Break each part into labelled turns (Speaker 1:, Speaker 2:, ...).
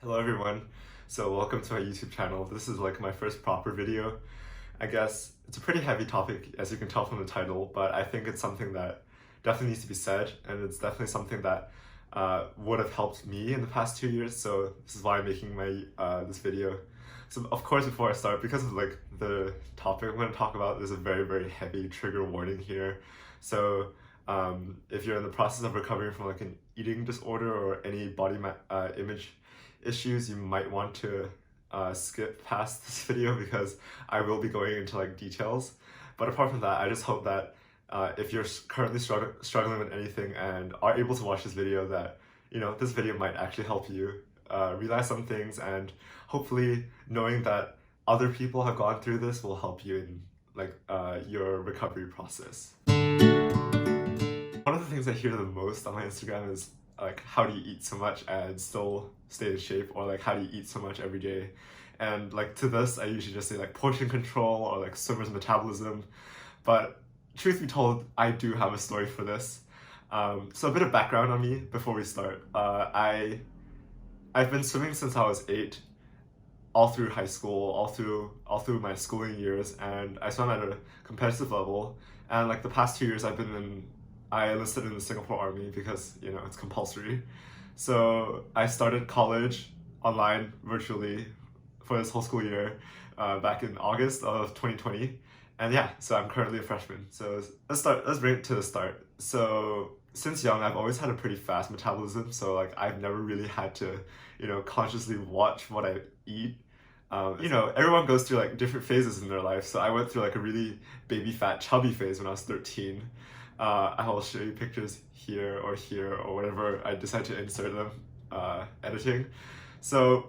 Speaker 1: Hello everyone, so welcome to my YouTube channel. This is like my first proper video. I guess it's a pretty heavy topic as you can tell from the title, but I think it's something that definitely needs to be said, and it's definitely something that would have helped me in the past 2 years, so this is why I'm making my this video. So of course before I start, because of like the topic I'm going to talk about, there's a very heavy trigger warning here. So if you're in the process of recovering from like an eating disorder or any body image issues, you might want to skip past this video because I will be going into like details. But apart from that, I just hope that if you're currently struggling with anything and are able to watch this video, that this video might actually help you realize some things, and hopefully knowing that other people have gone through this will help you in like your recovery process. One of the things I hear the most on my Instagram is like, how do you eat so much and still stay in shape, or like how do you eat so much every day? And like to this I usually just say like portion control or like swimmer's metabolism, but truth be told, I do have a story for this. So a bit of background on me before we start. I've been swimming since I was 8, all through high school, all through my schooling years, and I swam at a competitive level. And like the past 2 years I enlisted in the Singapore Army because it's compulsory. So I started college online virtually for this whole school year back in August of 2020. And yeah, so I'm currently a freshman. So let's bring it to the start. So since young, I've always had a pretty fast metabolism. So like I've never really had to, consciously watch what I eat. Everyone goes through like different phases in their life. So I went through like a really baby fat chubby phase when I was 13. I will show you pictures here or whatever I decide to insert them editing. So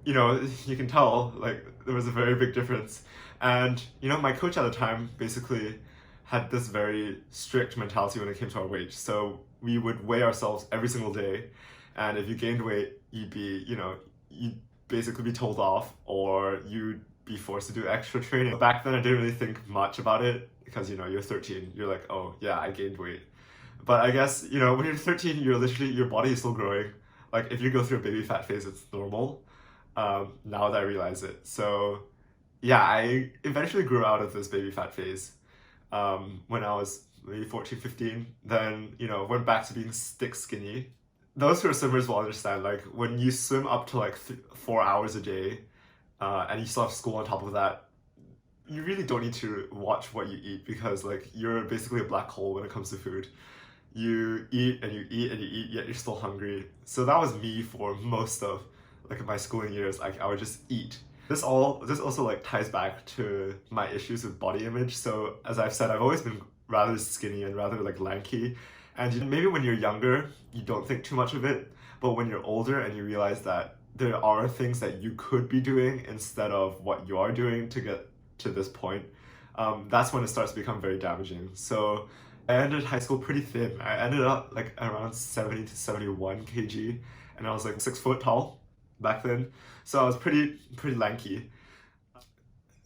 Speaker 1: you can tell like there was a very big difference. And my coach at the time basically had this very strict mentality when it came to our weight. So we would weigh ourselves every single day, and if you gained weight, you'd basically be told off, or you'd be forced to do extra training. Back then I didn't really think much about it because you're 13, you're like, oh yeah, I gained weight. But I guess when you're 13, you're literally, your body is still growing. Like if you go through a baby fat phase, it's normal. Now that I realize it. So yeah, I eventually grew out of this baby fat phase when I was maybe 14, 15. Then went back to being stick skinny. Those who are swimmers will understand, like when you swim up to like 4 hours a day and you still have school on top of that, you really don't need to watch what you eat, because like you're basically a black hole when it comes to food. You eat and you eat and you eat, yet you're still hungry. So that was me for most of like my schooling years. Like I would just eat. This also like ties back to my issues with body image. So as I've said, I've always been rather skinny and rather like lanky. And maybe when you're younger, you don't think too much of it, but when you're older and you realize that there are things that you could be doing instead of what you are doing to get to this point, that's when it starts to become very damaging. So I ended high school pretty thin. I ended up like around 70 to 71 kg, and I was like 6 foot tall back then. So I was pretty lanky.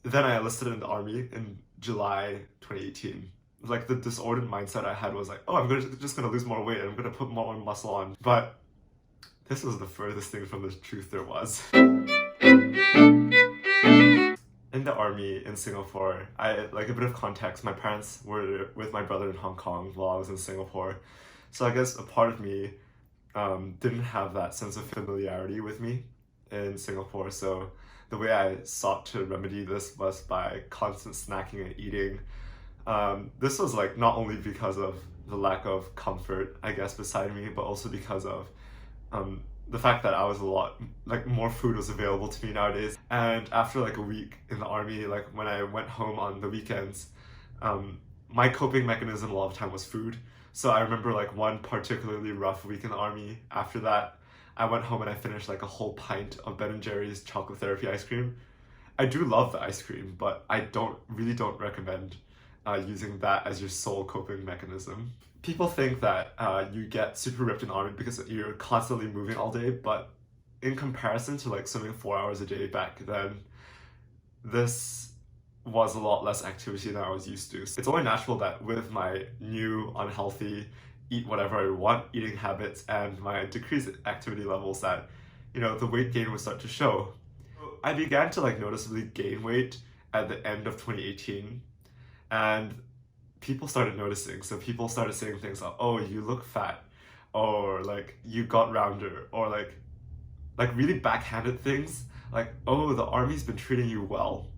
Speaker 1: Then I enlisted in the army in July 2018. Like the disordered mindset I had was like, oh, just gonna lose more weight and I'm gonna put more muscle on. But this was the furthest thing from the truth there was. In the army in Singapore, like a bit of context, my parents were with my brother in Hong Kong while I was in Singapore. So I guess a part of me didn't have that sense of familiarity with me in Singapore. So the way I sought to remedy this was by constant snacking and eating. This was like not only because of the lack of comfort, I guess, beside me, but also because of the fact that I was a lot, like more food was available to me nowadays. And after like a week in the army, like when I went home on the weekends, my coping mechanism a lot of the time was food. So I remember like one particularly rough week in the army. After that, I went home and I finished like a whole pint of Ben & Jerry's chocolate therapy ice cream. I do love the ice cream, but I really don't recommend using that as your sole coping mechanism. People think that you get super ripped in the army because you're constantly moving all day, but in comparison to like swimming 4 hours a day back then, this was a lot less activity than I was used to. It's only natural that with my new unhealthy eat whatever I want eating habits and my decreased activity levels, that the weight gain would start to show. I began to like noticeably gain weight at the end of 2018, and people started noticing. So people started saying things like, "Oh, you look fat," or like, "You got rounder," or like really backhanded things like, "Oh, the army's been treating you well."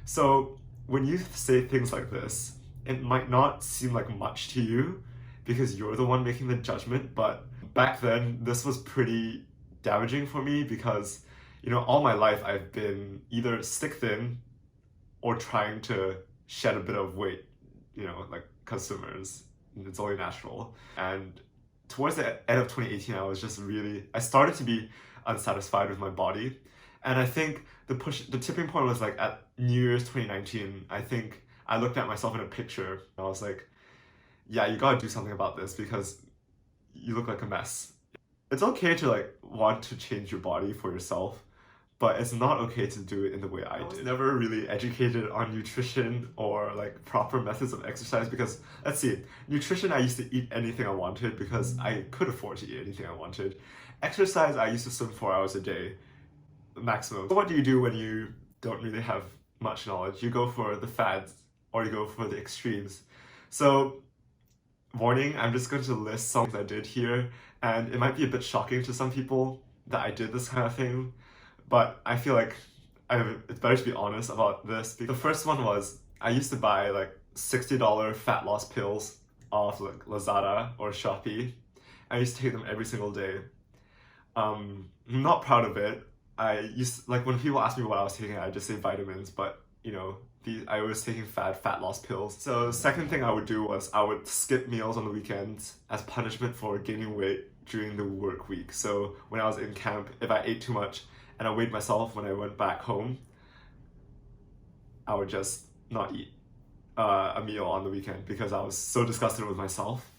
Speaker 1: So when you say things like this, it might not seem like much to you because you're the one making the judgment, but back then this was pretty damaging for me because all my life I've been either stick thin or trying to shed a bit of weight, like consumers. It's only natural. And towards the end of 2018, I started to be unsatisfied with my body. And I think the tipping point was like at New Year's 2019. I think I looked at myself in a picture and I was like, yeah, you gotta do something about this because you look like a mess. It's okay to like want to change your body for yourself, but it's not okay to do it in the way I did. I was never really educated on nutrition or like proper methods of exercise because, let's see, nutrition I used to eat anything I wanted because I could afford to eat anything I wanted. Exercise, I used to swim 4 hours a day, maximum. So what do you do when you don't really have much knowledge? You go for the fads or you go for the extremes. So, warning, I'm just going to list some things I did here, and it might be a bit shocking to some people that I did this kind of thing. But I feel like it's better to be honest about this. The first one was I used to buy like $60 fat loss pills off like Lazada or Shopee. I used to take them every single day. I'm not proud of it. Like when people ask me what I was taking, I just say vitamins, but I was taking fat loss pills. So the second thing I would do was I would skip meals on the weekends as punishment for gaining weight during the work week. So when I was in camp, if I ate too much, and I weighed myself when I went back home, I would just not eat a meal on the weekend because I was so disgusted with myself.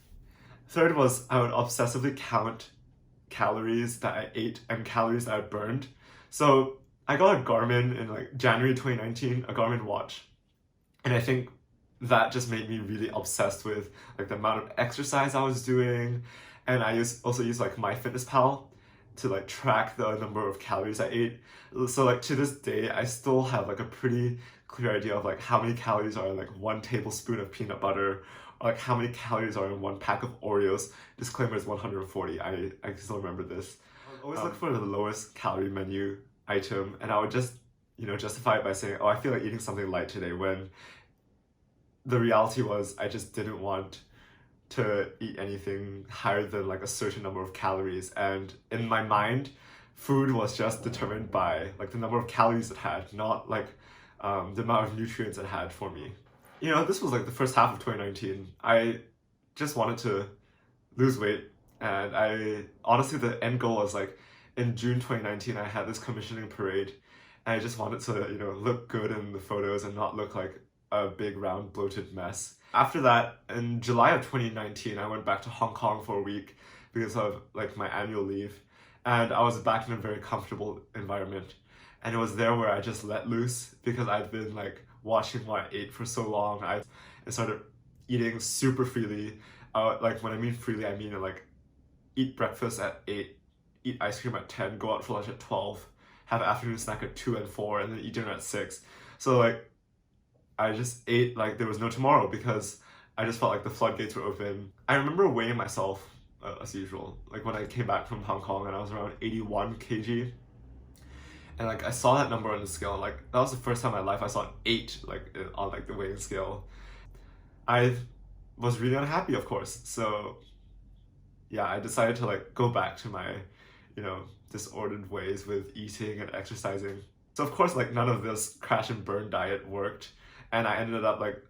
Speaker 1: Third was I would obsessively count calories that I ate and calories that I burned. So I got a Garmin in like January 2019, a Garmin watch. And I think that just made me really obsessed with like the amount of exercise I was doing. And I also use like MyFitnessPal to like track the number of calories I ate. So like to this day, I still have like a pretty clear idea of like how many calories are in like 1 tablespoon of peanut butter, or like how many calories are in 1 pack of Oreos. Disclaimer is 140. I still remember this. I would always look for the lowest calorie menu item, and I would just justify it by saying, oh, I feel like eating something light today, when the reality was I just didn't want to eat anything higher than like a certain number of calories. And in my mind, food was just determined by like the number of calories it had, not like the amount of nutrients it had for me. This was like the first half of 2019. I just wanted to lose weight, and honestly, the end goal was like in June 2019, I had this commissioning parade, and I just wanted to look good in the photos and not look like a big round bloated mess. After that, in July of 2019, I went back to Hong Kong for a week because of like my annual leave, and I was back in a very comfortable environment. And it was there where I just let loose because I'd been like watching what I ate for so long. I started eating super freely. Like when I mean freely, I mean like eat breakfast at 8, eat ice cream at 10, go out for lunch at 12, have an afternoon snack at 2 and 4, and then eat dinner at 6. So like I just ate like there was no tomorrow because I just felt like the floodgates were open. I remember weighing myself as usual, like when I came back from Hong Kong, and I was around 81 kg. And like I saw that number on the scale, like that was the first time in my life I saw an 8 like on like the weighing scale. I was really unhappy, of course. So yeah, I decided to like go back to my, disordered ways with eating and exercising. So of course, like none of this crash and burn diet worked, and I ended up like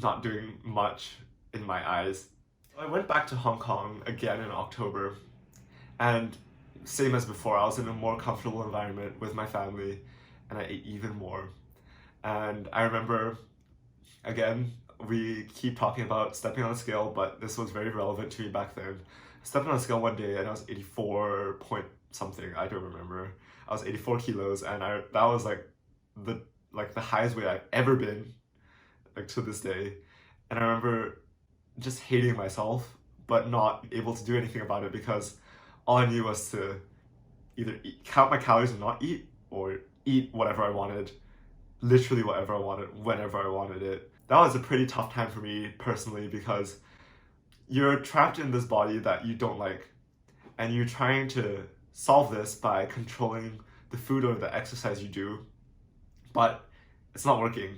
Speaker 1: not doing much in my eyes. I went back to Hong Kong again in October, and same as before, I was in a more comfortable environment with my family, and I ate even more. And I remember, again, we keep talking about stepping on a scale, but this was very relevant to me back then. I stepped on a scale one day and I was 84 point something, I don't remember. I was 84 kilos, and that was like the highest weight I've ever been, like to this day. And I remember just hating myself, but not able to do anything about it because all I knew was to either count my calories and not eat, or eat whatever I wanted, literally whatever I wanted, whenever I wanted it. That was a pretty tough time for me personally because you're trapped in this body that you don't like, and you're trying to solve this by controlling the food or the exercise you do, but it's not working.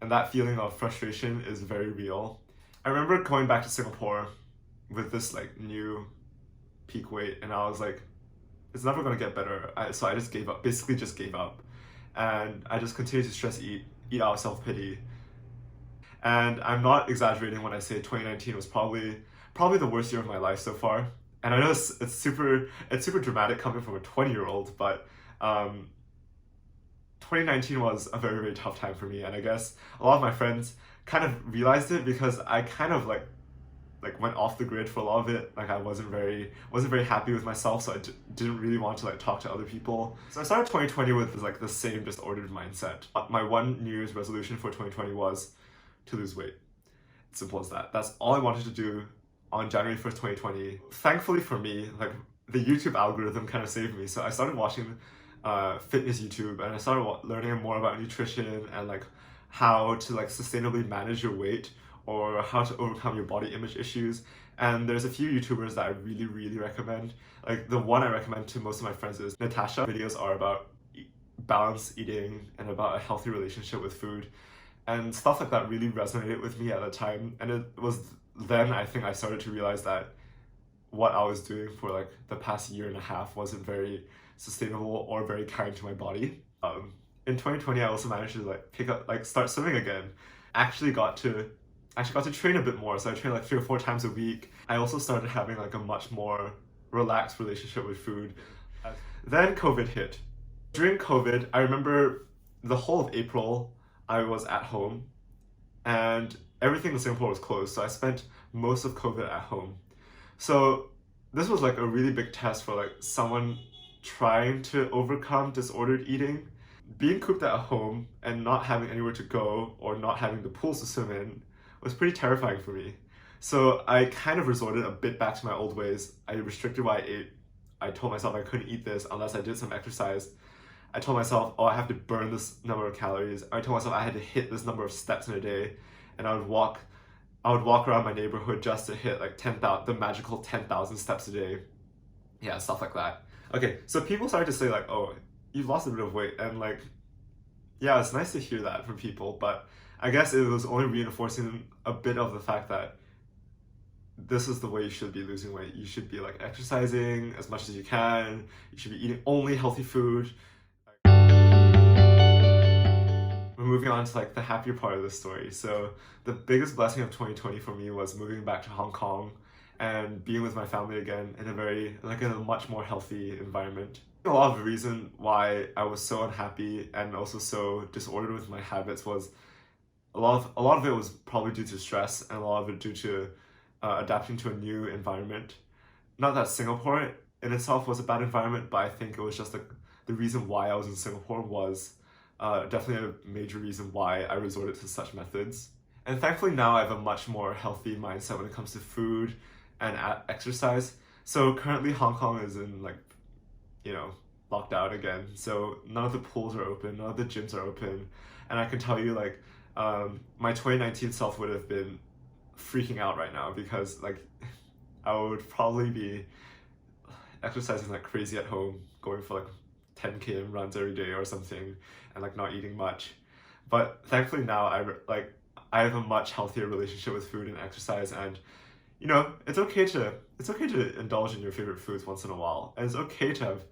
Speaker 1: And that feeling of frustration is very real. I remember going back to Singapore with this like new peak weight, and I was like, it's never gonna get better. So I just gave up, basically just gave up. And I just continued to stress eat out of self-pity. And I'm not exaggerating when I say 2019 was probably the worst year of my life so far. And I know it's super dramatic coming from a 20-year-old, but 2019 was a very, very tough time for me. And I guess a lot of my friends kind of realized it because I kind of like went off the grid for a lot of it. Like I wasn't very happy with myself, so I didn't really want to like talk to other people. So I started 2020 with like the same disordered mindset. My one New Year's resolution for 2020 was to lose weight. Simple as that. That's all I wanted to do on January 1st, 2020. Thankfully for me, like the YouTube algorithm kind of saved me. So I started watching fitness YouTube, and I started learning more about nutrition and like how to like sustainably manage your weight, or how to overcome your body image issues. And there's a few YouTubers that I really, really recommend. Like the one I recommend to most of my friends is Natasha. Videos are about balanced eating and about a healthy relationship with food. And stuff like that really resonated with me at the time. And it was then I think I started to realize that what I was doing for like the past year and a half wasn't very sustainable or very kind to my body. In 2020, I also managed to like start swimming again. Actually got to train a bit more, so I trained like 3 or 4 times a week. I also started having like a much more relaxed relationship with food. Then COVID hit. During COVID, I remember the whole of April, I was at home and everything in Singapore was closed, so I spent most of COVID at home. So this was like a really big test for like someone trying to overcome disordered eating. Being cooped at home and not having anywhere to go or not having the pools to swim in was pretty terrifying for me. So I kind of resorted a bit back to my old ways. I restricted what I ate. I told myself I couldn't eat this unless I did some exercise. I told myself, oh, I have to burn this number of calories. I told myself I had to hit this number of steps in a day, and I would walk around my neighborhood just to hit like the magical 10,000 steps a day. Yeah, stuff like that. Okay, so people started to say like, oh, you've lost a bit of weight, and like, yeah, it's nice to hear that from people, but I guess it was only reinforcing a bit of the fact that this is the way you should be losing weight. You should be like exercising as much as you can. You should be eating only healthy food. We're moving on to like the happier part of the story. So the biggest blessing of 2020 for me was moving back to Hong Kong and being with my family again in a much more healthy environment. A lot of the reason why I was so unhappy and also so disordered with my habits was a lot of it was probably due to stress, and a lot of it due to adapting to a new environment. Not that Singapore in itself was a bad environment, but I think it was just the reason why I was in Singapore was definitely a major reason why I resorted to such methods. And thankfully now I have a much more healthy mindset when it comes to food and exercise. So currently Hong Kong is in locked out again. So none of the pools are open, none of the gyms are open. And I can tell you like my 2019 self would have been freaking out right now because like I would probably be exercising like crazy at home, going for like 10 km runs every day or something, and like not eating much. But thankfully now I have a much healthier relationship with food and exercise, and it's okay to indulge in your favorite foods once in a while, and it's okay to have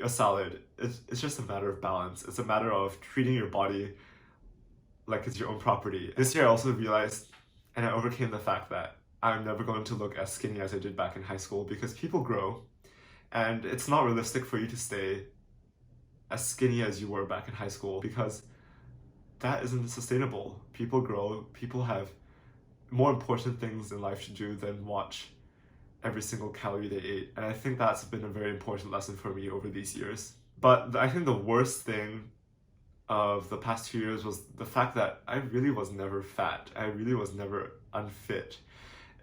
Speaker 1: a salad. It's just a matter of balance. It's a matter of treating your body like it's your own property. This year I also realized, and I overcame the fact that I'm never going to look as skinny as I did back in high school, because people grow, and it's not realistic for you to stay as skinny as you were back in high school, because that isn't sustainable. People grow, people have more important things in life to do than watch every single calorie they ate. And I think that's been a very important lesson for me over these years. But I think the worst thing of the past 2 years was the fact that I really was never fat. I really was never unfit.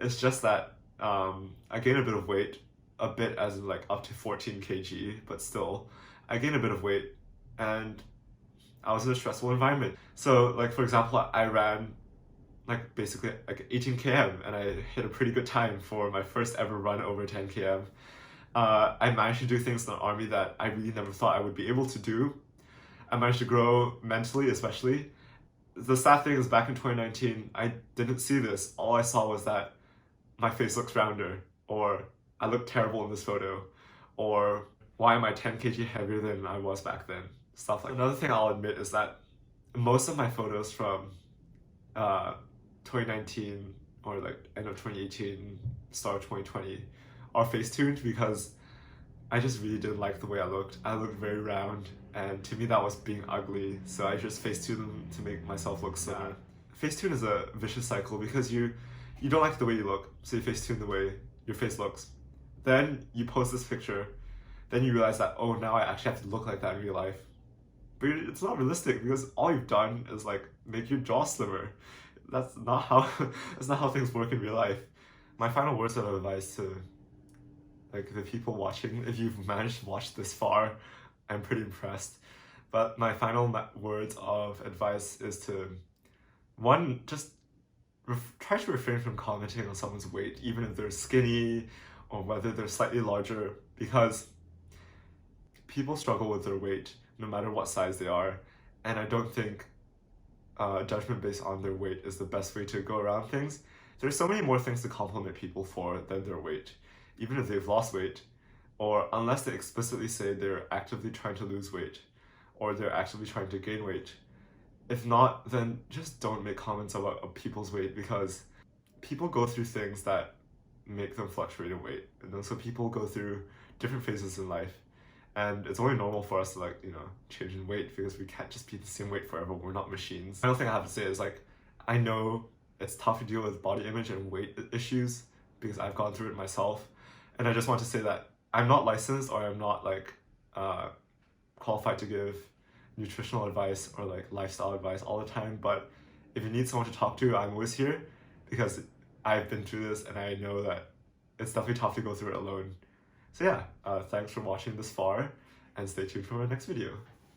Speaker 1: It's just that I gained a bit of weight a bit as in like up to 14 kg, but still, I gained a bit of weight and I was in a stressful environment. So like for example, I ran like basically like 18 km and I hit a pretty good time for my first ever run over 10 km. I managed to do things in the army that I really never thought I would be able to do. I managed to grow mentally, especially. The sad thing is back in 2019, I didn't see this. All I saw was that my face looks rounder, or I look terrible in this photo, or why am I 10 kg heavier than I was back then? Stuff like that. Another thing I'll admit is that most of my photos from 2019 or like end of 2018, start of 2020 are face-tuned because I just really didn't like the way I looked. I looked very round, and to me that was being ugly, so I just face-tuned them to make myself look slimmer. Facetune is a vicious cycle because you don't like the way you look, so you facetune the way your face looks. Then you post this picture, then you realize that, oh, now I actually have to look like that in real life. But it's not realistic because all you've done is like make your jaw slimmer. That's not how things work in real life. My final words of advice to like the people watching, if you've managed to watch this far, I'm pretty impressed. But my final words of advice is to, one, just try to refrain from commenting on someone's weight, even if they're skinny or whether they're slightly larger, because people struggle with their weight no matter what size they are, and I don't think judgment based on their weight is the best way to go around things. There's so many more things to compliment people for than their weight, even if they've lost weight, or unless they explicitly say they're actively trying to lose weight, or they're actively trying to gain weight. If not, then just don't make comments about people's weight, because people go through things that make them fluctuate in weight. And so people go through different phases in life, and it's only normal for us to like, change in weight because we can't just be the same weight forever. We're not machines. Final thing I have to say is like, I know it's tough to deal with body image and weight issues because I've gone through it myself. And I just want to say that I'm not licensed or I'm not like qualified to give nutritional advice or like lifestyle advice all the time, but if you need someone to talk to, I'm always here because I've been through this and I know that it's definitely tough to go through it alone. So yeah, thanks for watching this far and stay tuned for my next video.